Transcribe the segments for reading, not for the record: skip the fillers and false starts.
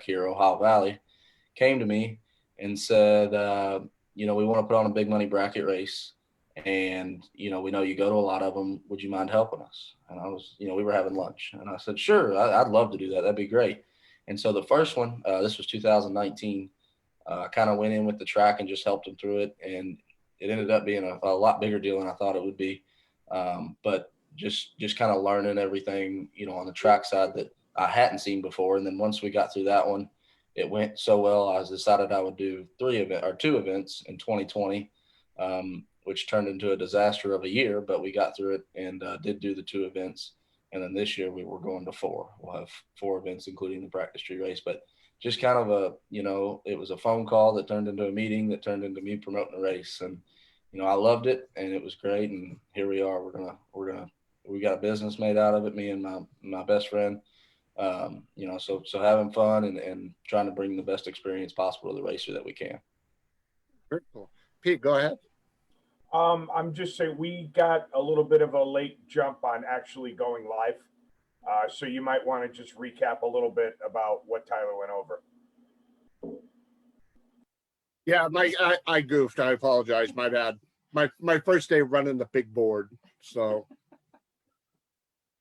here, Ohio Valley, came to me and said, we want to put on a big money bracket race. And, we know you go to a lot of them. Would you mind helping us? And I was, we were having lunch. And I said, sure, I'd love to do that. That'd be great. And so the first one, this was 2019, kind of went in with the track and just helped them through it. And it ended up being a lot bigger deal than I thought it would be. But just kind of learning everything, on the track side that I hadn't seen before. And then once we got through that one, it went so well, I decided I would do two events in 2020, which turned into a disaster of a year, but we got through it and did do the 2 events. And then this year we were going to 4. We'll have 4 events, including the practice tree race. But just kind of it was a phone call that turned into a meeting that turned into me promoting a race. And, I loved it and it was great. And here we are. We got a business made out of it, me and my best friend. So having fun and trying to bring the best experience possible to the racer that we can. Very cool. Pete, go ahead. I'm just saying we got a little bit of a late jump on actually going live. So you might want to just recap a little bit about what Tyler went over. Yeah, I goofed. I apologize. My bad. My first day running the big board. So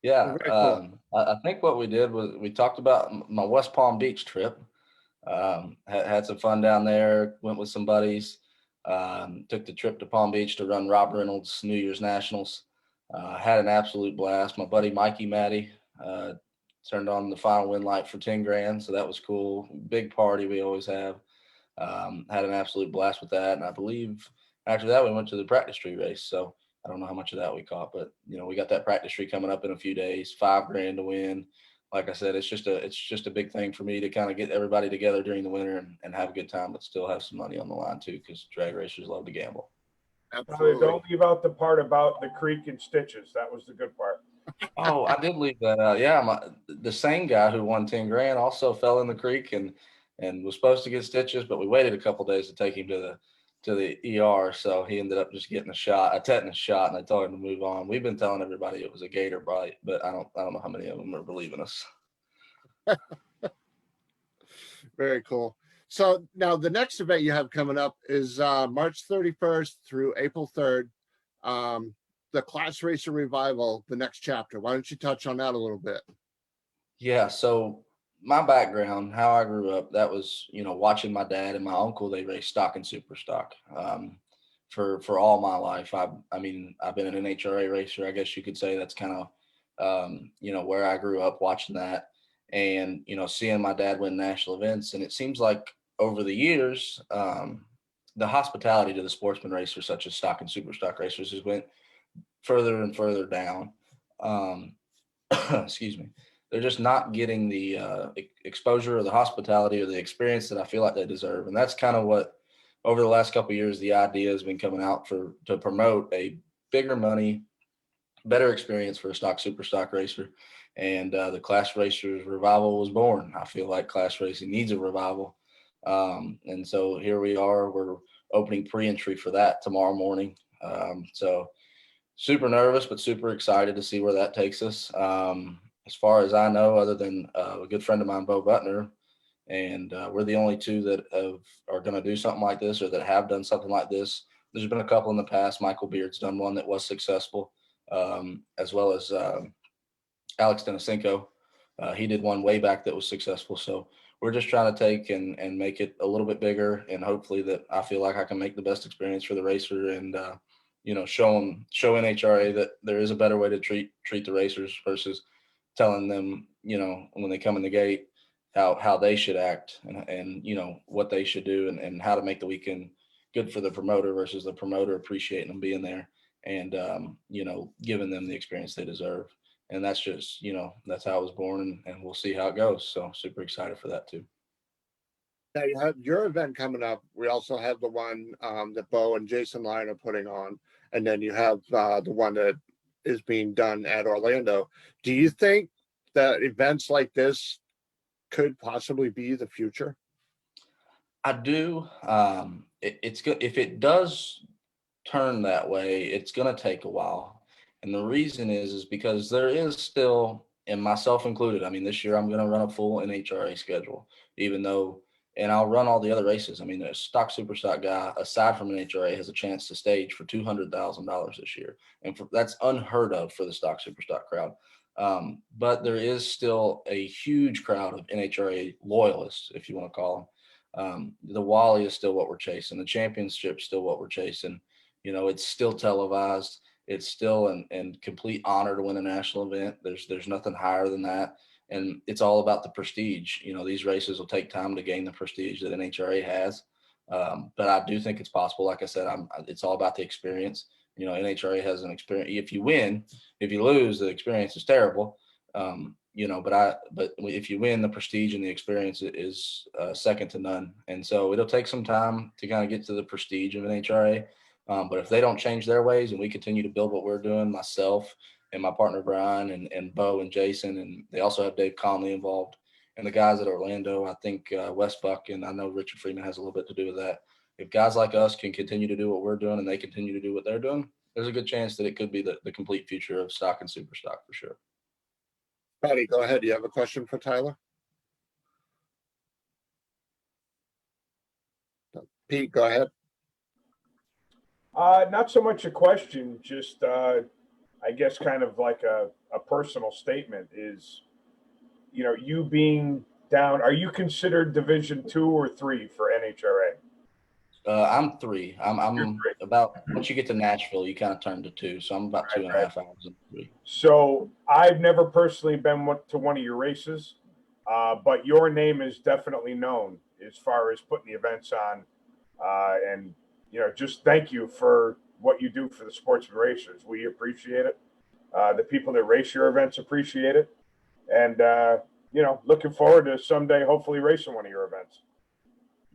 yeah, cool. I think what we did was we talked about my West Palm Beach trip. Had some fun down there. Went with some buddies. Took the trip to Palm Beach to run Rob Reynolds New Year's Nationals. Had an absolute blast. My buddy Mikey Matty turned on the final win light for 10 grand, so that was cool. Big party we always have. Had an absolute blast with that, and I believe after that we went to the practice tree race. So I don't know how much of that we caught, but we got that practice tree coming up in a few days. 5 grand to win. Like I said, it's just a big thing for me to kind of get everybody together during the winter and have a good time, but still have some money on the line too, because drag racers love to gamble. Absolutely. Don't leave out the part about the creek and stitches. That was the good part. Oh, I did leave that out. Yeah, the same guy who won 10 grand also fell in the creek and was supposed to get stitches, but we waited a couple days to take him to the ER, so he ended up just getting a tetanus shot, and I told him to move on. We've been telling everybody it was a gator bite, but I don't know how many of them are believing us. Very cool. So now the next event you have coming up is March 31st through April 3rd, the Class Racer Revival, the next chapter. Why don't you touch on that a little bit? Yeah, so my background, how I grew up, that was, watching my dad and my uncle, they race stock and super stock. For all my life, I've been an NHRA racer. I guess you could say that's kind of, where I grew up watching that and, seeing my dad win national events. And it seems like over the years, the hospitality to the sportsman racers, such as stock and super stock racers, has went further and further down. Excuse me. They're just not getting the exposure or the hospitality or the experience that I feel like they deserve. And that's kind of what, over the last couple of years, the idea has been coming out to promote a bigger money, better experience for a stock super stock racer. And the Class Racers Revival was born. I feel like class racing needs a revival. And so here we are. We're opening pre-entry for that tomorrow morning. So super nervous, but super excited to see where that takes us. As far as I know, other than a good friend of mine, Bo Butner, and we're the only two that are going to do something like this or that have done something like this. There's been a couple in the past. Michael Beard's done one that was successful, as well as Alex Denisenko. He did one way back that was successful. So we're just trying to take and make it a little bit bigger, and hopefully that I feel like I can make the best experience for the racer and show NHRA that there is a better way to treat the racers versus telling them, when they come in the gate, how they should act and what they should do and how to make the weekend good for the promoter versus the promoter appreciating them being there and, giving them the experience they deserve. And that's just, that's how I was born and we'll see how it goes. So super excited for that too. Now you have your event coming up. We also have the one that Bo and Jason Lyon are putting on. And then you have the one that is being done at Orlando. Do you think that events like this could possibly be the future? I do. It's good. If it does turn that way, it's going to take a while. And the reason is because there is still, and myself included, this year I'm going to run a full NHRA schedule. even though, and I'll run all the other races. I mean, a stock super stock guy, aside from an HRA, has a chance to stage for $200,000 this year. And that's unheard of for the stock super stock crowd. But there is still a huge crowd of NHRA loyalists, if you want to call them. The Wally is still what we're chasing. The championship is still what we're chasing. You know, it's still televised. It's still an complete honor to win a national event. There's nothing higher than that. And it's all about the prestige. You know, these races will take time to gain the prestige that NHRA has. But I do think it's possible. Like I said, it's all about the experience. You know, NHRA has an experience. If you win, if you lose, the experience is terrible. You know, but if you win, the prestige and the experience is second to none. And so it'll take some time to kind of get to the prestige of an HRA. But if they don't change their ways and we continue to build what we're doing, myself and my partner Brian and Bo and Jason, and they also have Dave Conley involved, and the guys at Orlando, I think Wes Buck, and I know Richard Freeman has a little bit to do with that. If guys like us can continue to do what we're doing and they continue to do what they're doing, there's a good chance that it could be the complete future of stock and super stock for sure. Patty, go ahead. Do you have a question for Tyler? Pete, go ahead. Not so much a question, just I guess kind of like a personal statement is, you know, you being down, are you considered Division 2 or 3 for NHRA? I'm 3. I'm about, once you get to Nashville, you kind of turn to 2. So I'm about 2.5 hours in 3. So I've never personally been to one of your races, but your name is definitely known as far as putting the events on. And, you know, just thank you for what you do for the sportsman racers. We appreciate it. The people that race your events appreciate it. And, you know, looking forward to someday hopefully racing one of your events.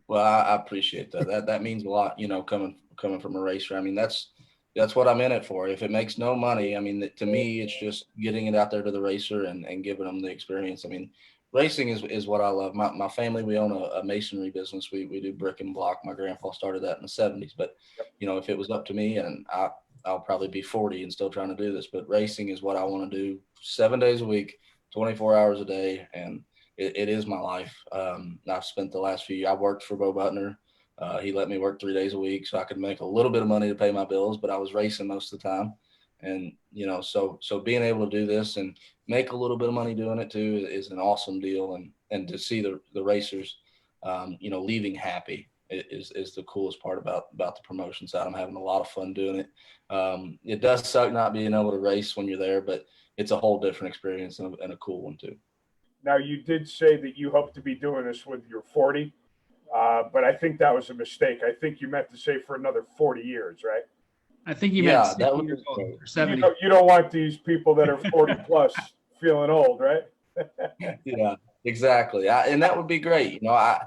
Well, I appreciate that. That means a lot, you know, coming from a racer. I mean, that's what I'm in it for. If it makes no money, I mean, to me, it's just getting it out there to the racer and giving them the experience. I mean, racing is what I love. My family, we own a masonry business. We do brick and block. My grandpa started that in the 70s. But, you know, if it was up to me, and I'll probably be 40 and still trying to do this, but racing is what I want to do 7 days a week, 24 hours a day. And it is my life. I've spent the last few years, I worked for Bo Butner. He let me work 3 days a week so I could make a little bit of money to pay my bills, but I was racing most of the time. And, you know, so being able to do this and make a little bit of money doing it too is an awesome deal. And to see the racers, you know, leaving happy is the coolest part about the promotion side. I'm having a lot of fun doing it. It does suck not being able to race when you're there, but it's a whole different experience and a cool one too. Now, you did say that you hope to be doing this with your 40, but I think that was a mistake. I think you meant to say for another 40 years, right? I think you meant Yeah, 60 that would years be old great. or 70. You don't want these people that are 40 plus feeling old, right? Yeah, exactly. And that would be great. You know,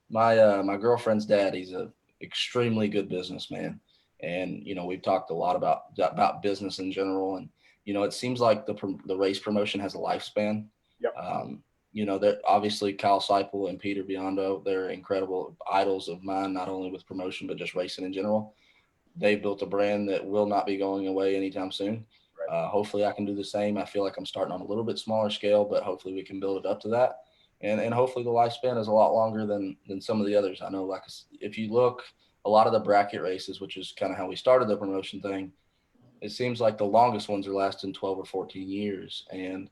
my girlfriend's dad, he's a extremely good businessman. And, you know, we've talked a lot about business in general. And, you know, it seems like the race promotion has a lifespan. Yep. You know, that obviously Kyle Seipel and Pdra Schedule, they're incredible idols of mine, not only with promotion, but just racing in general. They built a brand that will not be going away anytime soon. Right. Hopefully I can do the same. I feel like I'm starting on a little bit smaller scale, but hopefully we can build it up to that. And hopefully the lifespan is a lot longer than some of the others. I know, like, if you look, a lot of the bracket races, which is kind of how we started the promotion thing, it seems like the longest ones are lasting 12 or 14 years. And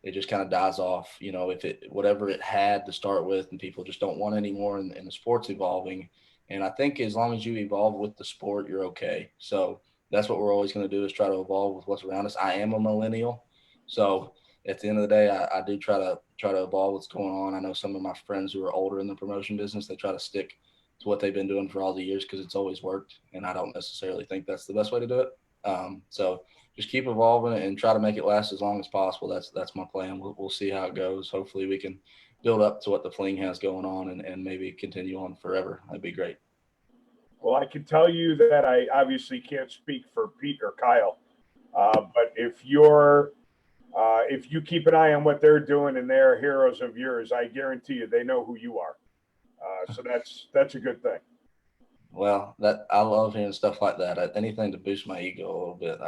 it just kind of dies off, you know, if whatever it had to start with, and people just don't want anymore, and the sport's evolving. And I think as long as you evolve with the sport, you're okay. So that's what we're always going to do, is try to evolve with what's around us. I am a millennial. So at the end of the day, I do try to evolve what's going on. I know some of my friends who are older in the promotion business, they try to stick to what they've been doing for all the years because it's always worked. And I don't necessarily think that's the best way to do it. So just keep evolving and try to make it last as long as possible. That's my plan. We'll see how it goes. Hopefully we can build up to what the Fling has going on and maybe continue on forever. That'd be great. Well, I can tell you that I obviously can't speak for Pete or Kyle, but if you keep an eye on what they're doing and they're heroes of yours, I guarantee you they know who you are. So that's a good thing. Well, that I love hearing stuff like that. Anything to boost my ego a little bit.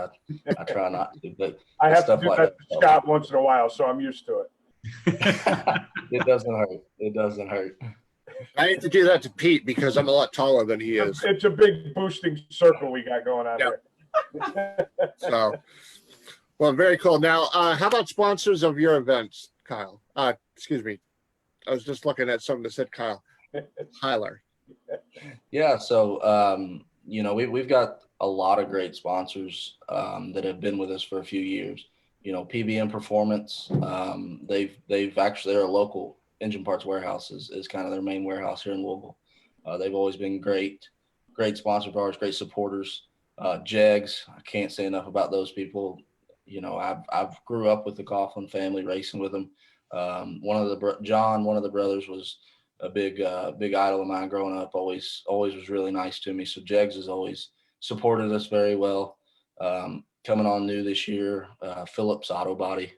I try not to, but I have to stuff do like that that. to Scott once in a while, so I'm used to it. It doesn't hurt. It doesn't hurt. I hate to do that to Pete because I'm a lot taller than he is. It's a big boosting circle we got going on Yeah. here. So, well, very cool. Now, how about sponsors of your events, Kyle? Excuse me. I was just looking at something that said Kyle. Tyler. Yeah, so we've got a lot of great sponsors that have been with us for a few years. PBM Performance, they've actually, they're a local engine parts warehouse is kind of their main warehouse here in Louisville. They've always been great sponsor of ours, great supporters. Jegs, I can't say enough about those people. I've grew up with the Coughlin family, racing with them. One of the brothers was a big idol of mine growing up. Always was really nice to me. So Jegs has always supported us very well. Coming on new this year, Phillips Auto Body,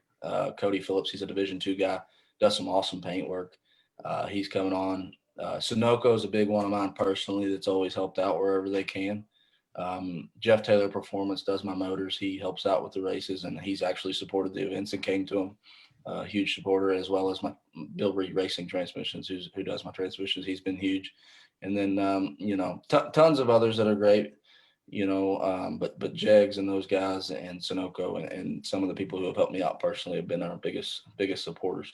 Cody Phillips. He's a Division II guy. Does some awesome paint work. He's coming on. Sunoco is a big one of mine personally. That's always helped out wherever they can. Jeff Taylor Performance does my motors. He helps out with the races, and he's actually supported the events and came to them. Huge supporter, as well as my Bill Reed Racing Transmissions, who does my transmissions. He's been huge. And then, tons of others that are great, but Jegs and those guys and Sunoco and some of the people who have helped me out personally have been our biggest supporters.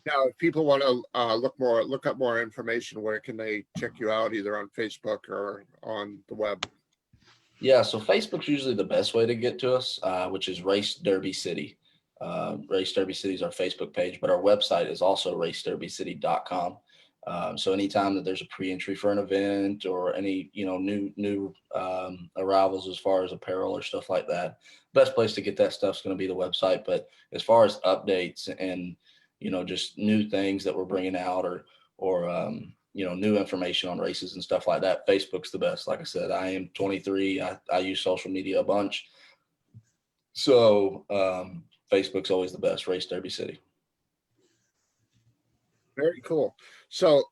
Now, if people want to look up more information, where can they check you out, either on Facebook or on the web? Yeah, so Facebook's usually the best way to get to us, which is Race Derby City. Race Derby City is our Facebook page, but our website is also racederbycity.com. So anytime that there's a pre-entry for an event or any, new arrivals as far as apparel or stuff like that, best place to get that stuff is going to be the website. But as far as updates and, just new things that we're bringing out or new information on races and stuff like that, Facebook's the best. Like I said, I am 23. I use social media a bunch. So Facebook's always the best, Race Derby City. Very cool. So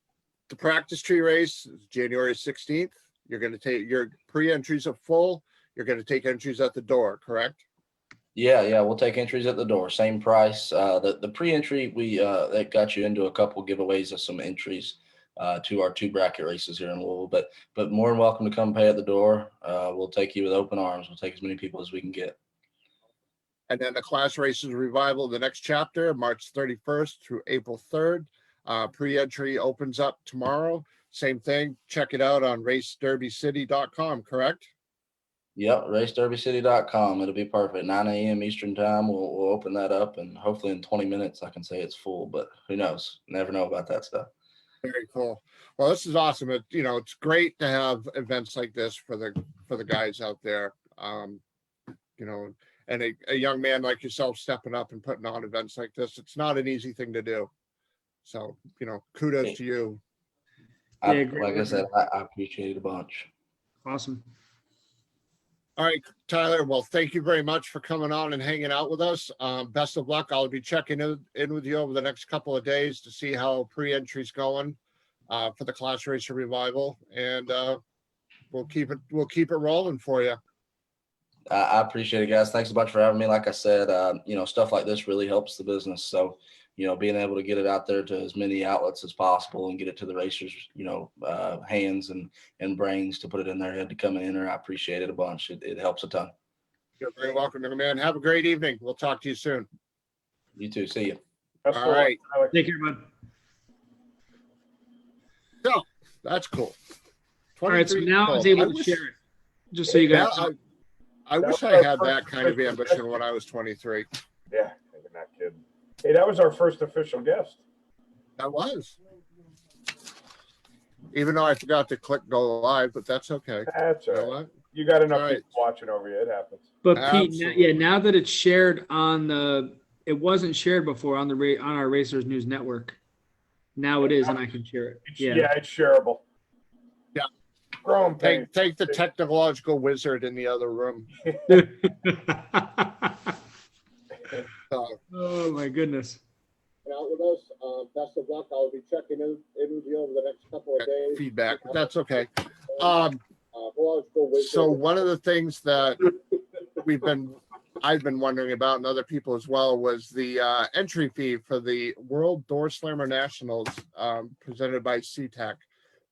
the practice tree race is January 16th. You're going to take your pre-entries are full. You're going to take entries at the door, correct? Yeah, we'll take entries at the door, same price. The pre-entry, that got you into a couple giveaways of some entries to our 2 bracket races here in Louisville. But more than welcome to come pay at the door. We'll take you with open arms. We'll take as many people as we can get. And then the class races revival, the next chapter, March 31st through April 3rd. Pre-entry opens up tomorrow. Same thing. Check it out on racederbycity.com, correct? Yep, racederbycity.com. It'll be perfect. 9 a.m. Eastern time. We'll open that up, and hopefully in 20 minutes I can say it's full, but who knows? Never know about that stuff. Very cool. Well, this is awesome. It's great to have events like this for the guys out there. And a young man like yourself stepping up and putting on events like this. It's not an easy thing to do. So, kudos to you. Like I said, I appreciate it a bunch. Awesome. All right, Tyler. Well, thank you very much for coming on and hanging out with us. Best of luck. I'll be checking in with you over the next couple of days to see how pre-entry's going for the Class Racer Revival, and we'll keep it rolling for you. I appreciate it, guys. Thanks a bunch for having me. Like I said, stuff like this really helps the business. So, being able to get it out there to as many outlets as possible and get it to the racers, hands and brains to put it in their head to come and enter. I appreciate it a bunch. It helps a ton. You're very welcome, young man. Have a great evening. We'll talk to you soon. You too. See you. All right. Take care, bud. So that's cool. All right, so now I was able to share it. Just so you guys know. I wish I had that kind of ambition when I was 23. Yeah, I'm not kidding. Hey, that was our first official guest. That was. Even though I forgot to click go live, but that's okay. That's all right. What? You got enough All right. people watching over you. It happens. But Absolutely. Pete, now that it's shared it wasn't shared before on our Racers News Network. Now it is, and I can share it. Yeah, it's shareable. Yeah. Growing pains. Take the technological wizard in the other room. Oh my goodness. Out with us. Best of luck. I'll be checking in with you over the next couple of days. Feedback. That's okay. So one of the things that I've been wondering about, and other people as well, was the entry fee for the World Door Slammer Nationals presented by CTEC,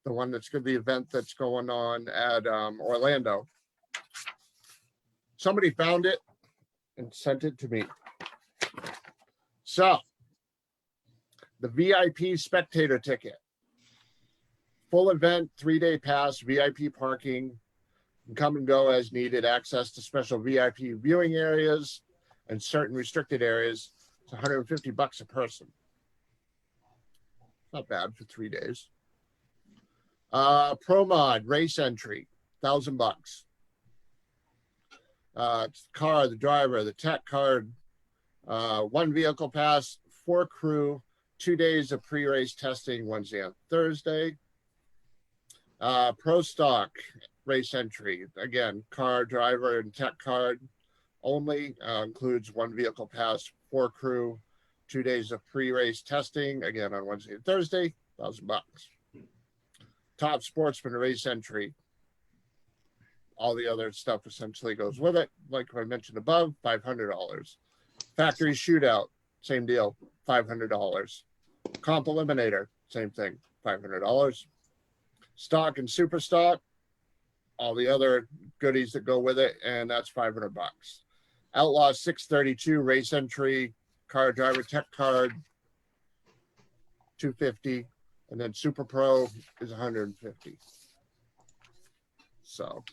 the one that's the event that's going on at Orlando. Somebody found it and sent it to me. So, the VIP spectator ticket, full event, 3-day pass, VIP parking, come and go as needed, access to special VIP viewing areas and certain restricted areas. It's $150 a person. Not bad for 3 days. Pro mod race entry, $1,000. Car, the driver, the tech card, 1 vehicle pass, 4 crew, 2 days of pre-race testing, Wednesday and Thursday. Pro stock race entry, again, car, driver, and tech card only, includes 1 vehicle pass, 4 crew, 2 days of pre-race testing, again on Wednesday and Thursday, $1,000. Top sportsman race entry, all the other stuff essentially goes with it, like I mentioned above, $500. Factory shootout, same deal, $500. Comp eliminator, same thing, $500. Stock and super stock, all the other goodies that go with it, and that's $500. Outlaw 632 race entry, car, driver, tech card, $250, and then Super Pro is $150. So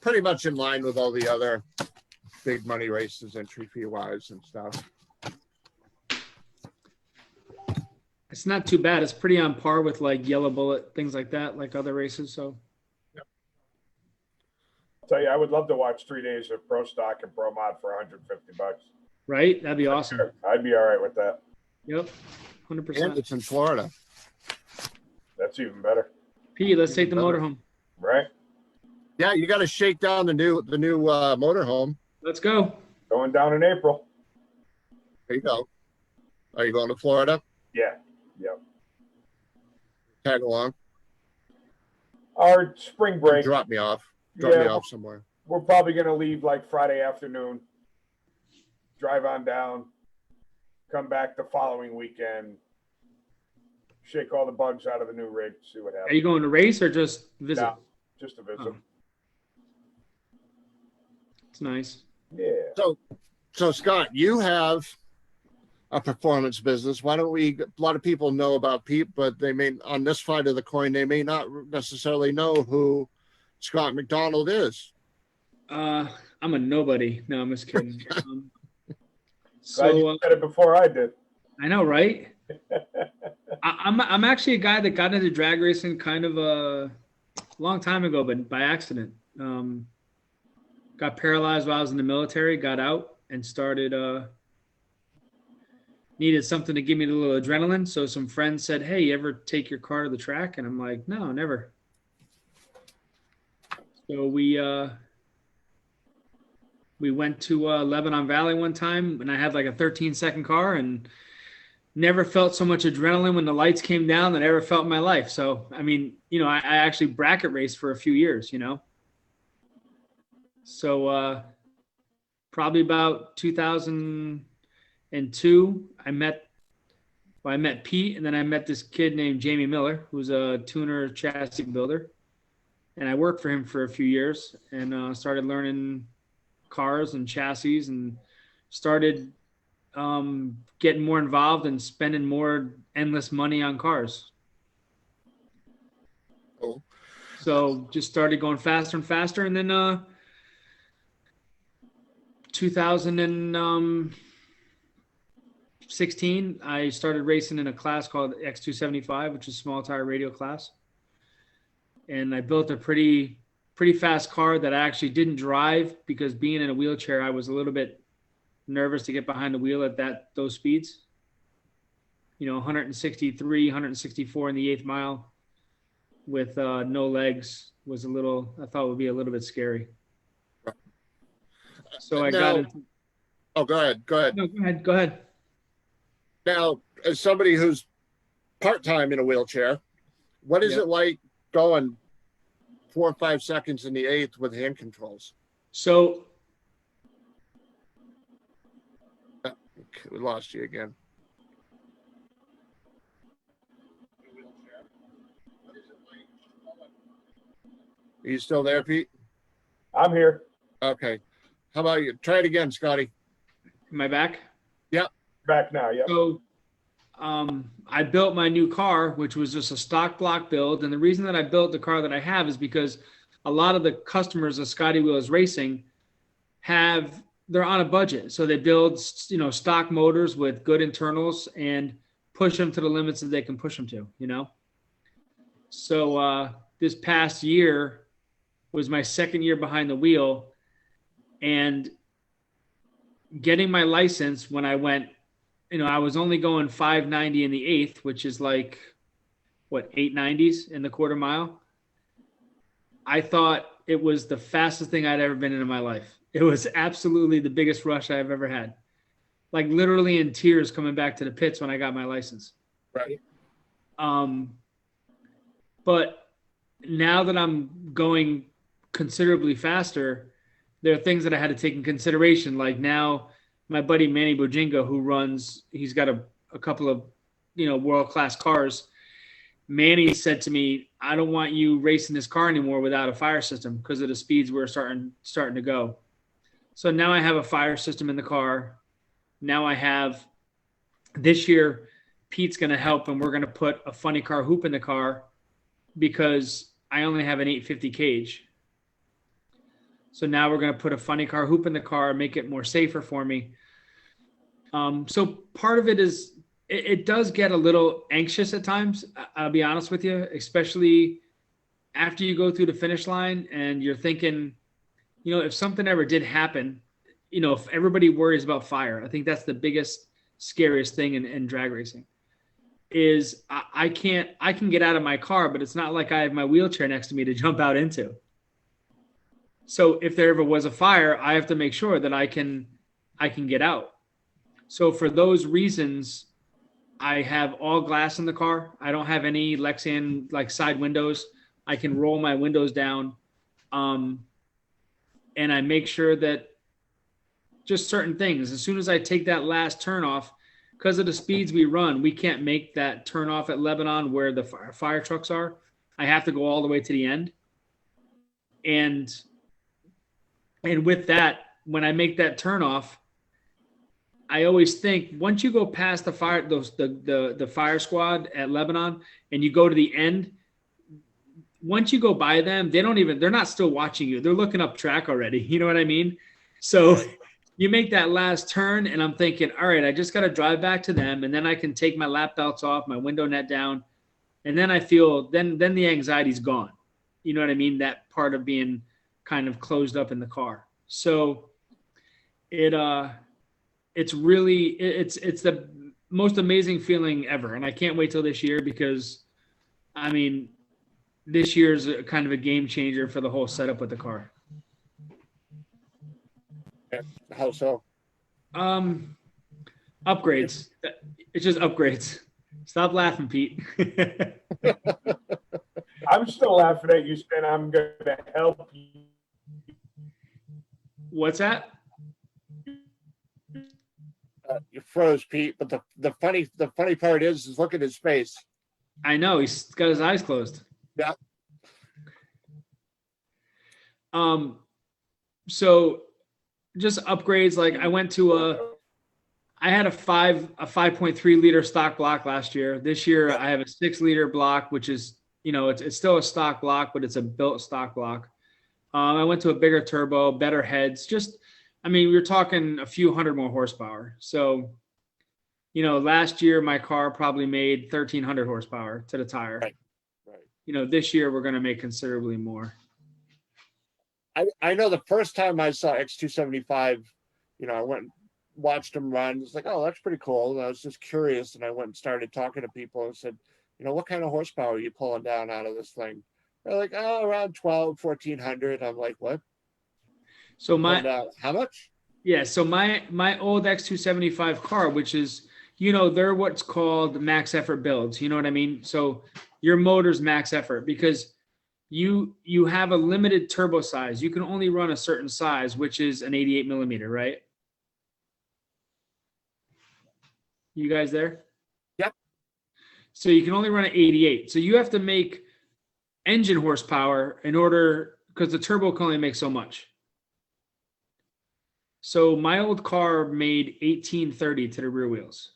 pretty much in line with all the other big money races, entry fee wise and stuff. It's not too bad. It's pretty on par with like Yellow Bullet, things like that, like other races. So Tell you, I would love to watch 3 days of pro stock and pro mod for $150. right, that'd be awesome. I'd be all right with that. Yep, And 100%. it's in Florida. That's even better, Pete, let's take the motorhome. right? Yeah, you got to shake down the new motorhome. Let's go. Going down in April. There you go. Are you going to Florida? Yeah, yeah. Tag along. Our spring break. Drop me off. Drop me Yeah, off somewhere. we're probably going to leave like Friday afternoon, drive on down, come back the following weekend, shake all the bugs out of the new rig, see what Are happens. you going to race or just visit? No, just a visit. Oh. It's nice. Yeah. So Scott, you have a performance business. Why don't we? A lot of people know about Pete, but they may, on this side of the coin, they may not necessarily know who Scott McDonald is. I'm a nobody. No, I'm just kidding. Glad you said it before I did. I know, right? I'm actually a guy that got into drag racing kind of a long time ago, but by accident. Got paralyzed while I was in the military, got out and started, needed something to give me a little adrenaline. So some friends said, hey, you ever take your car to the track? And I'm like, no, never. So we went to Lebanon Valley one time and I had like a 13-second car and never felt so much adrenaline when the lights came down that I ever felt in my life. So, I mean, you know, I actually bracket raced for a few years, you know. So probably about 2002, I met Pete, and then I met this kid named Jamie Miller, who's a tuner chassis builder. And I worked for him for a few years and started learning cars and chassis and started getting more involved and spending more endless money on cars. Cool. So just started going faster and faster. And then 2016, I started racing in a class called X275, which is small tire radial class. And I built a pretty fast car that I actually didn't drive because being in a wheelchair, I was a little bit nervous to get behind the wheel at those speeds. You know, 163, 164 in the 8th mile with no legs was I thought would be a little bit scary. So I got into. Oh, go ahead. No, go ahead. Now, as somebody who's part-time in a wheelchair, what is it like going 4 or 5 seconds in the 8th with hand controls? So We lost you again. Are you still there, Pete? I'm here. Okay. How about you? Try it again, Scotty. Am I back? Back now. Yep. So I built my new car, which was just a stock block build. And the reason that I built the car that I have is because a lot of the customers of Scotty Wheels Racing they're on a budget. So they build, stock motors with good internals and push them to the limits that they can push them to, So this past year was my second year behind the wheel, and getting my license when I went, I was only going 590 in the eighth, which is like, 890s in the quarter mile. I thought it was the fastest thing I'd ever been in my life. It was absolutely the biggest rush I've ever had. Like literally in tears coming back to the pits when I got my license. Right. But now that I'm going considerably faster, there are things that I had to take in consideration. Like now, my buddy Manny Bojinga, he's got a couple of, world-class cars. Manny said to me, I don't want you racing this car anymore without a fire system because of the speeds we're starting to go. So now I have a fire system in the car. Now I have, this year, Pete's going to help, and we're going to put a funny car hoop in the car because I only have an 850 cage. So now we're going to put a funny car hoop in the car, make it more safer for me. So part of it is, it does get a little anxious at times. I'll be honest with you, especially after you go through the finish line and you're thinking, if something ever did happen, if everybody worries about fire, I think that's the biggest, scariest thing in drag racing is I can get out of my car, but it's not like I have my wheelchair next to me to jump out into. So if there ever was a fire, I have to make sure that I can get out. So for those reasons, I have all glass in the car. I don't have any Lexan like side windows. I can roll my windows down. And I make sure that just certain things, as soon as I take that last turn off, because of the speeds we run, we can't make that turn off at Lebanon where the fire trucks are. I have to go all the way to the end. And with that, when I make that turn off, I always think once you go past the fire squad at Lebanon and you go to the end, once you go by them, they're not still watching you. They're looking up track already. You know what I mean? So you make that last turn and I'm thinking, all right, I just got to drive back to them. And then I can take my lap belts off, my window net down. And then I feel, then the anxiety's gone. You know what I mean? That part of being kind of closed up in the car. So it's the most amazing feeling ever. And I can't wait till this year because this year is kind of a game changer for the whole setup with the car. How so? Upgrades. It's just upgrades. Stop laughing, Pete. I'm still laughing at you saying I'm going to help you. What's that? You froze, Pete. But the funny part is look at his face. I know he's got his eyes closed. Yeah. So just upgrades. Like I had a 5.3 liter stock block last year. This year I have a 6 liter block, which is, it's still a stock block, but it's a built stock block. I went to a bigger turbo, better heads, we were talking a few hundred more horsepower. So, last year my car probably made 1,300 horsepower to the tire. Right. This year we're going to make considerably more. I know the first time I saw X275, I went and watched him run. It's like, oh, that's pretty cool. And I was just curious, and I went and started talking to people and said, what kind of horsepower are you pulling down out of this thing? They're like, oh, around 1,400. I'm like, what? So how much? Yeah. So my old X275 car, which is, they're what's called max effort builds. You know what I mean? So your motor's max effort because you have a limited turbo size. You can only run a certain size, which is an 88 millimeter, right? You guys there? Yep. So you can only run at 88. So you have to make engine horsepower in order, because the turbo can only make so much. So my old car made 1830 to the rear wheels.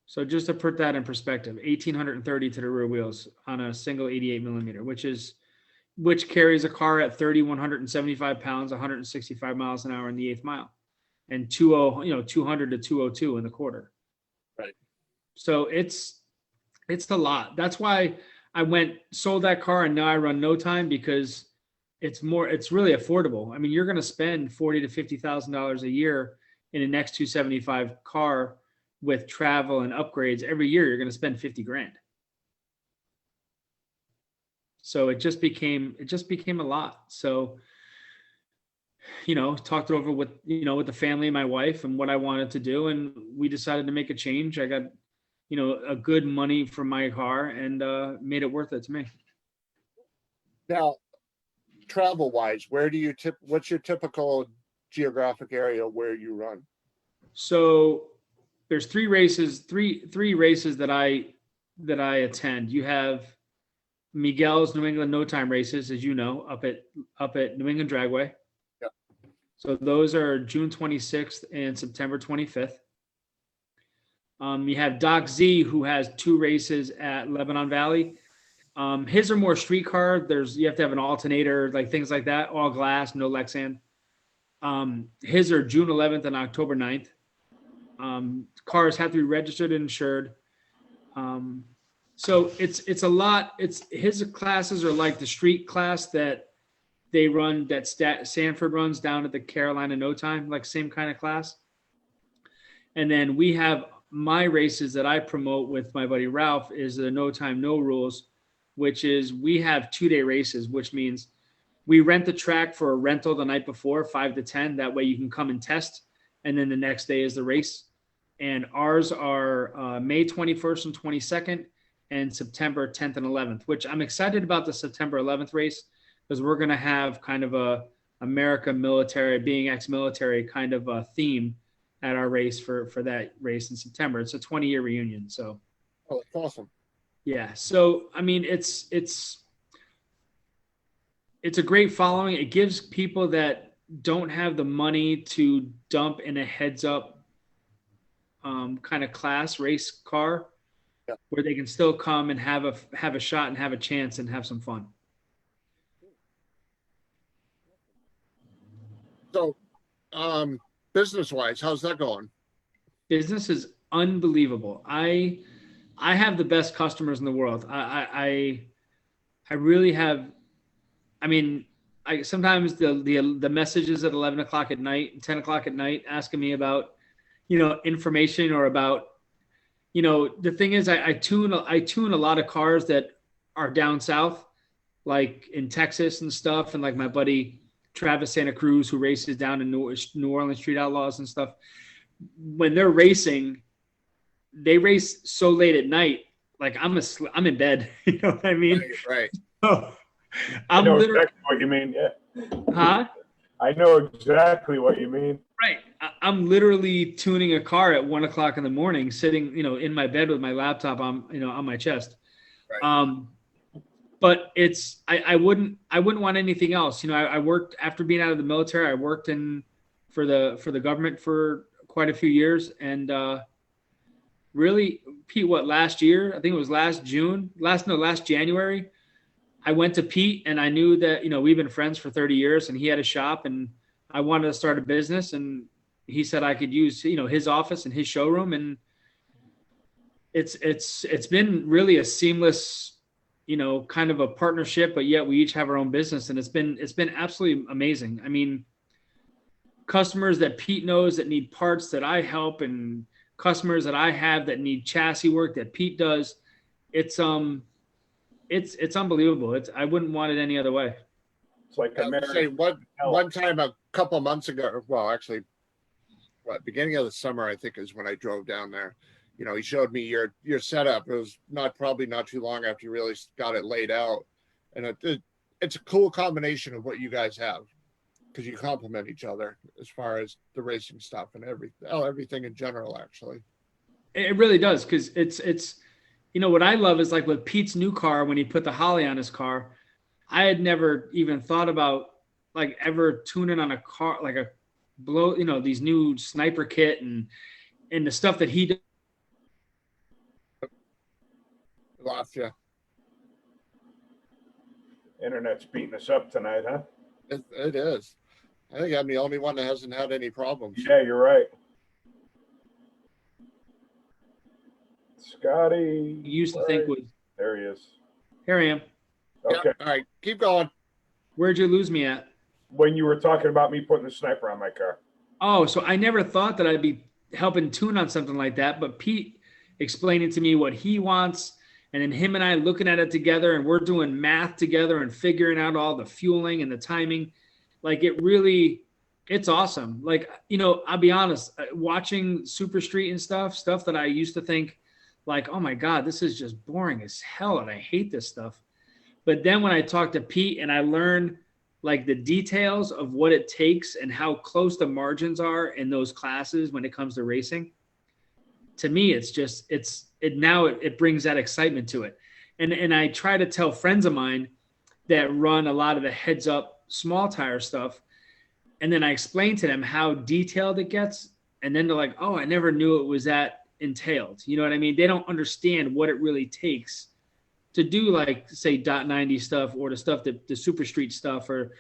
So just to put that in perspective, 1830 to the rear wheels on a single 88 millimeter, which carries a car at 3,175 pounds, 165 miles an hour in the eighth mile, and 200 to 202 in the quarter. Right. So it's a lot. That's why I sold that car, and now I run No Time, because it's really affordable. I mean, you're going to spend $40,000 to $50,000 a year in an X275 car with travel and upgrades. Every year you're going to spend 50 grand. So it just became a lot. So, talked it over with the family and my wife and what I wanted to do. And we decided to make a change. I got, a good money for my car, and made it worth it to me. Now, travel wise, what's your typical geographic area where you run? So there's three races that I attend. You have Miguel's New England No Time races, as you know, up at New England Dragway. Yep. So those are June 26th and September 25th. You have Doc Z, who has 2 races at Lebanon Valley. His are more street car. You have to have an alternator, like things like that, all glass, no Lexan. His are June 11th and October 9th. Cars have to be registered and insured. So it's a lot. His classes are like the street class that they run, that Sanford runs down at the Carolina No Time, like same kind of class. And then we have my races that I promote with my buddy Ralph is the No Time, No Rules, which is we have 2-day races, which means we rent the track for a rental the night before, 5 to 10. That way you can come and test. And then the next day is the race. And ours are May 21st and 22nd and September 10th and 11th, which I'm excited about the September 11th race, because we're going to have kind of a America military, being ex-military kind of a theme at our race for that race in September. It's a 20-year reunion. So, Oh, that's awesome. Yeah. So, I mean, it's a great following. It gives people that don't have the money to dump in a heads up kind of class race car, yeah, where they can still come and have a shot and have a chance and have some fun. So, business wise, how's that going? Business is unbelievable. I have the best customers in the world. I really have. I mean, sometimes the messages at 11 o'clock at night, 10 o'clock at night, asking me about, information or about, the thing is, I tune a lot of cars that are down south, like in Texas and stuff. And like my buddy Travis Santa Cruz, who races down in New Orleans Street Outlaws and stuff. When they're racing, they race so late at night. Like I'm in bed. You know what I mean? Right. So, I know exactly what you mean. Yeah. Huh? I know exactly what you mean. Right. I'm literally tuning a car at 1 o'clock in the morning, sitting, in my bed with my laptop on my chest. Right. But I wouldn't want anything else. I worked after being out of the military. I worked for the government for quite a few years, and really, Pete, last year? I think it was last January. I went to Pete, and I knew that, we've been friends for 30 years, and he had a shop, and I wanted to start a business, and he said I could use, his office and his showroom. And it's been really a seamless, kind of a partnership, but yet we each have our own business. And it's been absolutely amazing. I mean, customers that Pete knows that need parts that I help, and customers that I have that need chassis work that Pete does. It's unbelievable. I wouldn't want it any other way. It's like I would say one time a couple of months ago, well, actually, beginning of the summer, I think is when I drove down there. He showed me your setup. It was probably not too long after you really got it laid out, and it's a cool combination of what you guys have. because you complement each other as far as the racing stuff and everything in general, actually. It really does, because it's you know what I love is like with Pete's new car when he put the Holly on his car. I had never even thought about like ever tuning on a car like a blow, you know, these new sniper kit and the stuff that he does. Lost you. Internet's beating us up tonight, huh? It is. I think I'm the only one that hasn't had any problems. Yeah, you're right. Scotty. He used to think was There he is. here I am. Okay. Yeah, all right, keep going. Where'd you lose me at? When you were talking about me putting the sniper on my car. Oh, so I never thought that I'd be helping tune on something like that, but Pete explaining to me what he wants, and then him and I looking at it together, and we're doing math together and figuring out all the fueling and the timing. Like it's awesome. Like, you know, I'll be honest, watching Super Street and stuff that I used to think like, oh my God, this is just boring as hell and I hate this stuff. But then when I talked to Pete and I learned like the details of what it takes and how close the margins are in those classes when it comes to racing, to me, it's just, it brings that excitement to it. And I try to tell friends of mine that run a lot of the heads up small tire stuff. And then I explain to them how detailed it gets. And then they're like, oh, I never knew it was that entailed. You know what I mean? They don't understand what it really takes to do, like, say, .90 stuff or the stuff that the Super Street stuff or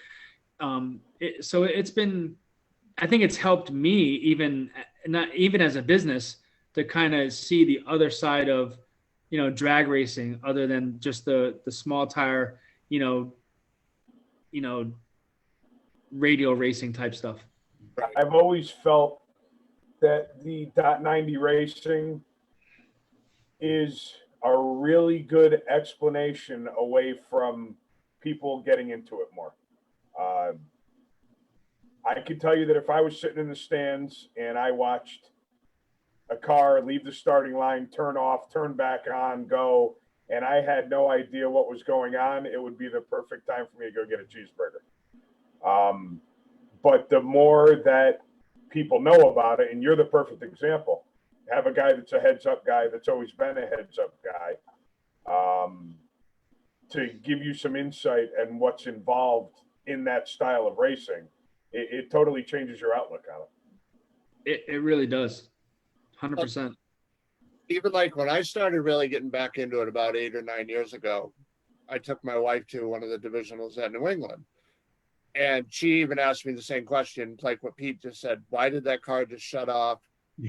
so it's been, I think it's helped me even as a business to kind of see the other side of, you know, drag racing other than just the small tire, you know, radial racing type stuff. I've always felt that the .90 racing is a really good explanation away from people getting into it more. I can tell you that if I was sitting in the stands and I watched a car leave the starting line, turn off, turn back on, go, and I had no idea what was going on, it would be the perfect time for me to go get a cheeseburger. But the more that people know about it, and you're the perfect example, have a guy that's a heads up guy that's always been a heads up guy to give you some insight and what's involved in that style of racing. It totally changes your outlook on it. It really does. 100%. Even like when I started really getting back into it about 8 or 9 years ago, I took my wife to one of the divisionals at New England. And she even asked me the same question, like what Pete just said. Why did that car just shut off,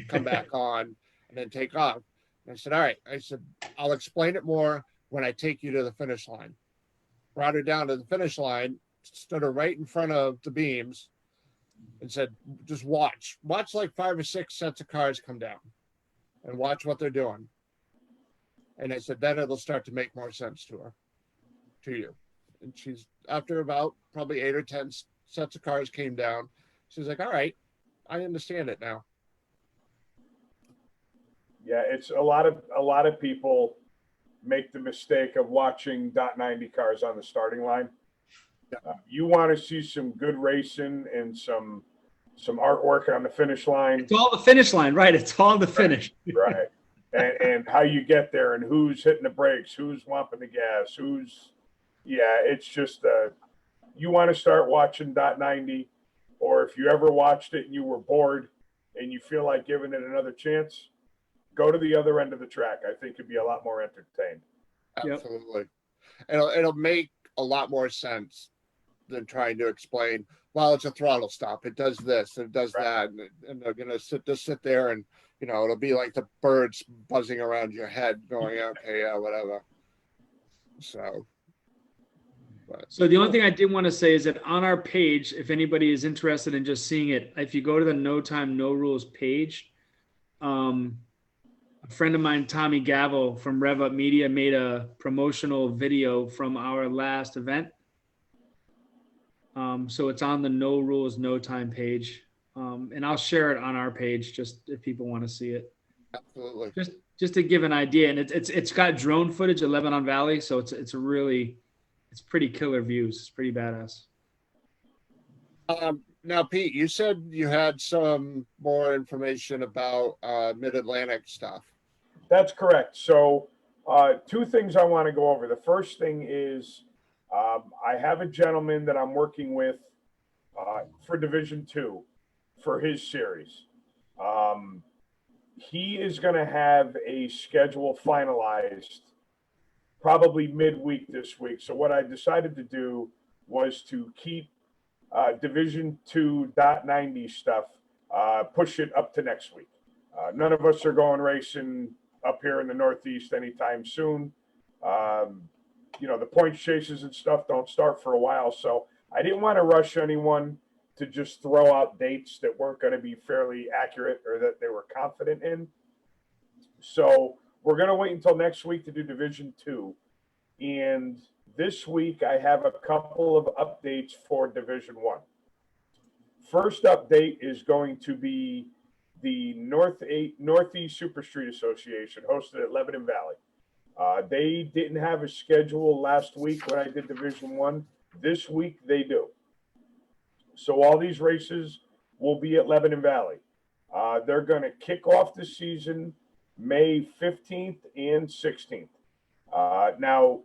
come back on, and then take off? And I said, all right. I said, I'll explain it more when I take you to the finish line. Brought her down to the finish line, stood her right in front of the beams, and said, just watch like 5 or 6 sets of cars come down and watch what they're doing. And I said, then it'll start to make more sense to you. And she's, after about probably 8 or 10 sets of cars came down, she's like, all right, I understand it now. Yeah, it's a lot of people make the mistake of watching .90 cars on the starting line. You want to see some good racing and some artwork on the finish line. It's all the finish line, right? It's all the finish. Right. And how you get there and who's hitting the brakes, who's whomping the gas, it's just, you want to start watching .90, or if you ever watched it and you were bored and you feel like giving it another chance, go to the other end of the track. I think it'd be a lot more entertained. Absolutely. It'll make a lot more sense than trying to explain, well, it's a throttle stop. It does this, it does that. And they're going to sit there and, you know, it'll be like the birds buzzing around your head going, okay, yeah, whatever. So the only thing I did want to say is that on our page, if anybody is interested in just seeing it, if you go to the No Time, No Rules page, a friend of mine, Tommy Gavel from Rev Up Media, made a promotional video from our last event. So it's on the No Rules, No Time page. And I'll share it on our page just if people want to see it. Absolutely. Just to give an idea. And it's got drone footage of Lebanon Valley. So it's pretty killer views. It's pretty badass. Now, Pete, you said you had some more information about Mid-Atlantic stuff. That's correct. So, two things I want to go over. The first thing is I have a gentleman that I'm working with for Division Two for his series. Um, he is going to have a schedule finalized probably midweek this week. So, what I decided to do was to keep Division Two .90 stuff, push it up to next week. None of us are going racing up here in the Northeast anytime soon. Um, the points chases and stuff don't start for a while, so I didn't want to rush anyone to just throw out dates that weren't going to be fairly accurate or that they were confident in. So we're going to wait until next week to do Division Two, and this week I have a couple of updates for Division One. First update is going to be the Northeast Super Street Association, hosted at Lebanon Valley. They didn't have a schedule last week when I did Division One. This week they do. So all these races will be at Lebanon Valley. They're going to kick off the season May 15th and 16th. Now,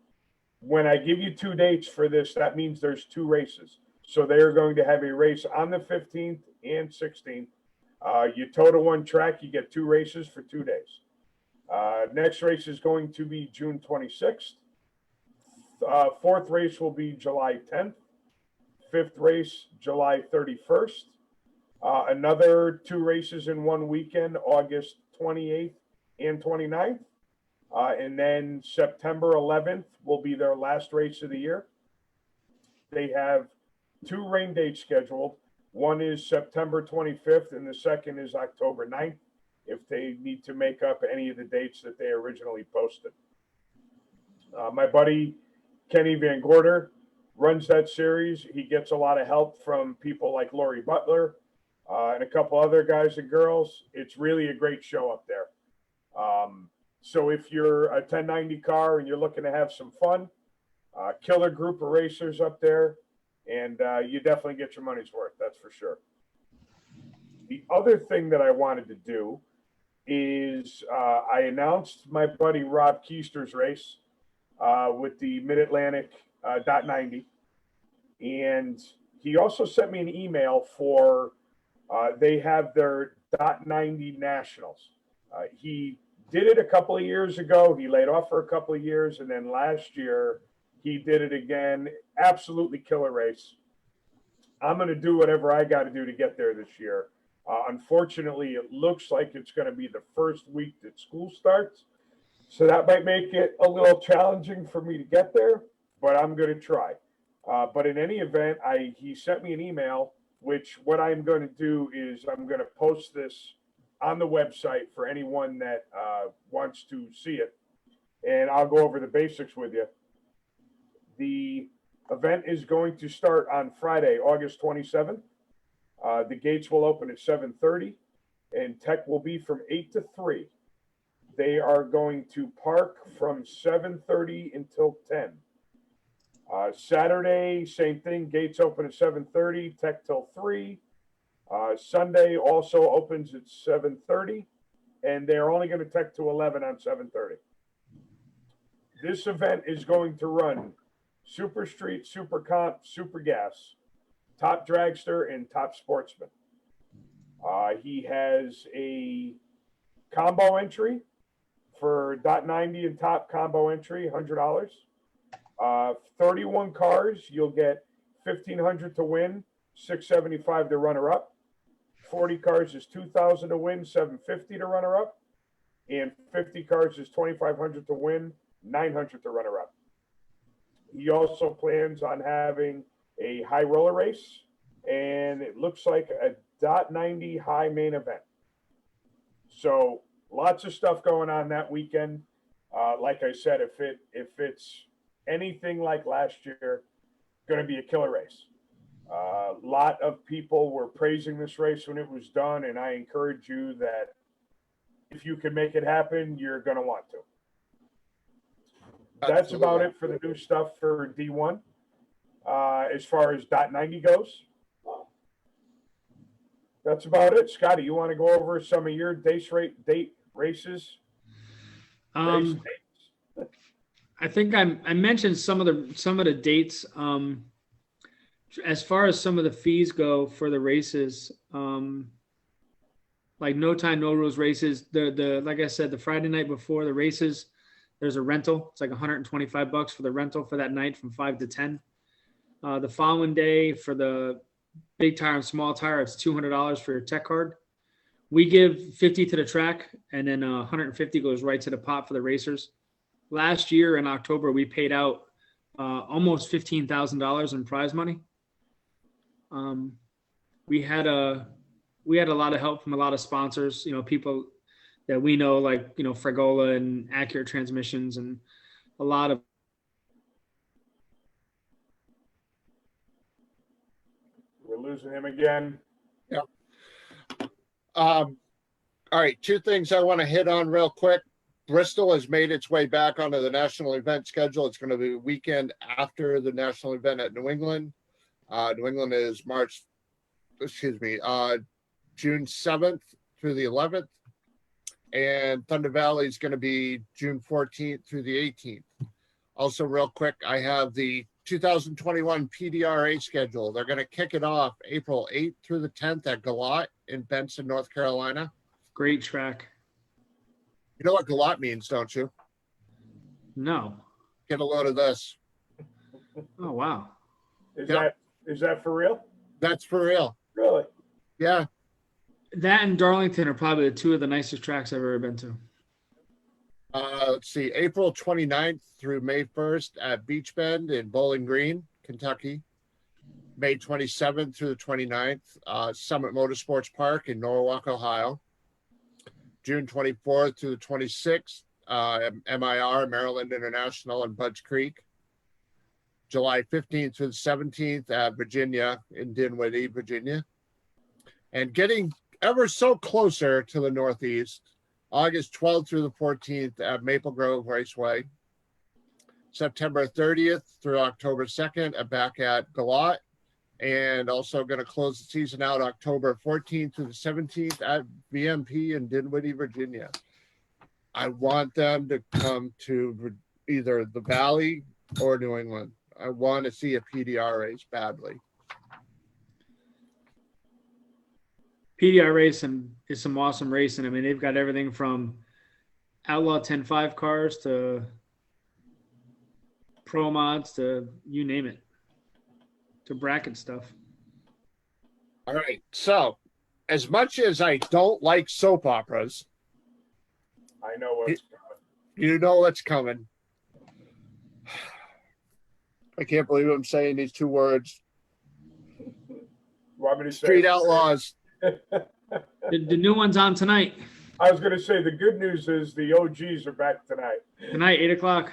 when I give you two dates for this, that means there's two races. So they are going to have a race on the 15th and 16th. You total one track, you get two races for 2 days. Next race is going to be June 26th. Fourth race will be July 10th. Fifth race, July 31st. Another two races in one weekend, August 28th and 29th. And then September 11th will be their last race of the year. They have two rain dates scheduled. One is September 25th, and the second is October 9th, if they need to make up any of the dates that they originally posted. My buddy Kenny Van Gorder runs that series. He gets a lot of help from people like Lori Butler and a couple other guys and girls. It's really a great show up there. So if you're a 1090 car and you're looking to have some fun, killer group of racers up there, and you definitely get your money's worth, that's for sure. The other thing that I wanted to do is I announced my buddy Rob Keister's race with the Mid-Atlantic .90, and he also sent me an email for they have their .90 Nationals. He did it a couple of years ago. He laid off for a couple of years, and then last year he did it again. Absolutely killer race. I'm going to do whatever I got to do to get there this year. Unfortunately, it looks like it's going to be the first week that school starts, so that might make it a little challenging for me to get there, but I'm going to try. But in any event, he sent me an email, which what I'm going to do is I'm going to post this on the website for anyone that wants to see it, and I'll go over the basics with you. The event is going to start on Friday, August 27th. The gates will open at 7:30, and tech will be from 8 to 3. They are going to park from 7:30 until 10. Saturday, same thing. Gates open at 7:30, tech till 3. Sunday also opens at 7:30, and they're only going to tech to 11 on 7:30. This event is going to run Super Street, Super Comp, Super Gas, Top Dragster, and Top Sportsman. He has a combo entry for .90 and top combo entry, $100. 31 cars, you'll get $1,500 to win, $675 to runner up. 40 cars is $2,000 to win, $750 to runner up. And 50 cars is $2,500 to win, $900 to runner up. He also plans on having a high roller race, and it looks like a .90 high main event. So lots of stuff going on that weekend. Like I said, if it's anything like last year, going to be a killer race. A lot of people were praising this race when it was done, and I encourage you that if you can make it happen, you're going to want to. That's about it for the new stuff for D1. As far as .90 goes, That's about it. Scotty, you want to go over some of your date races? Race Um, I think I mentioned some of the dates. As far as some of the fees go for the races, like no time, no rules races. The like I said, the Friday night before the races, there's a rental. It's like $125 for the rental for that night from 5 to 10. The following day for the big tire and small tire, it's $200 for your tech card. We give 50 to the track, and then 150 goes right to the pot for the racers. Last year in October, we paid out almost $15,000 in prize money. We had a lot of help from a lot of sponsors, people that we know, like, Fragola and Accurate Transmissions, and a lot of. We're losing him again. Yep. All right, two things I want to hit on real quick. Bristol has made its way back onto the national event schedule. It's going to be the weekend after the national event at New England. New England is June 7th through the 11th. And Thunder Valley is going to be June 14th through the 18th. Also, real quick, I have the 2021 Pdra schedule. They're going to kick it off April 8th through the 10th at Galat in Benson, North Carolina. Great track. You know what Galat means, don't you? No. Get a load of this. Oh, wow. Is that for real? That's for real. Really? Yeah. That and Darlington are probably the two of the nicest tracks I've ever been to. Let's see, April 29th through May 1st at Beach Bend in Bowling Green, Kentucky. May 27th through the 29th, Summit Motorsports Park in Norwalk, Ohio. June 24th through the 26th, MIR, Maryland International in Budge Creek. July 15th through the 17th at Virginia in Dinwiddie, Virginia. And getting ever so closer to the Northeast, August 12th through the 14th at Maple Grove Raceway. September 30th through October 2nd back at Galat. And also going to close the season out October 14th to the 17th at VMP in Dinwiddie, Virginia. I want them to come to either the Valley or New England. I want to see a PDR race badly. PDR racing is some awesome racing. I mean, they've got everything from Outlaw 10.5 cars to pro mods to you name it, to bracket stuff. All right. So, as much as I don't like soap operas, I know what's coming. you know what's coming. I can't believe I'm saying these two words. Want me to say Street Outlaws. The new one's on tonight. I was going to say the good news is the OGs are back tonight. Tonight, 8:00.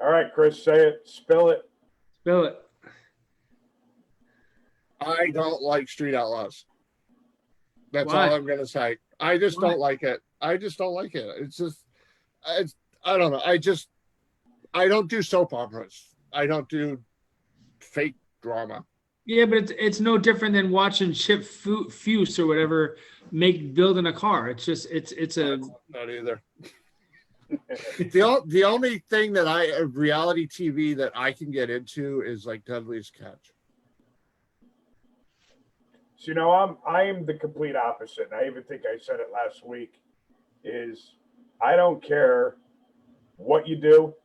All right, Chris, say it. Spill it. Spill it. I don't like Street Outlaws. That's Why? all I'm going to say. I just Why? don't like it. I just don't like it. It's just, I don't know. I don't do soap operas. I don't do fake drama. Yeah, but it's no different than watching Chip Fuse or whatever building a car. It's just it's a Not either. The only thing that reality TV that I can get into is like Dudley's Catch. So, you know, I am the complete opposite. And I even think I said it last week, is I don't care what you do.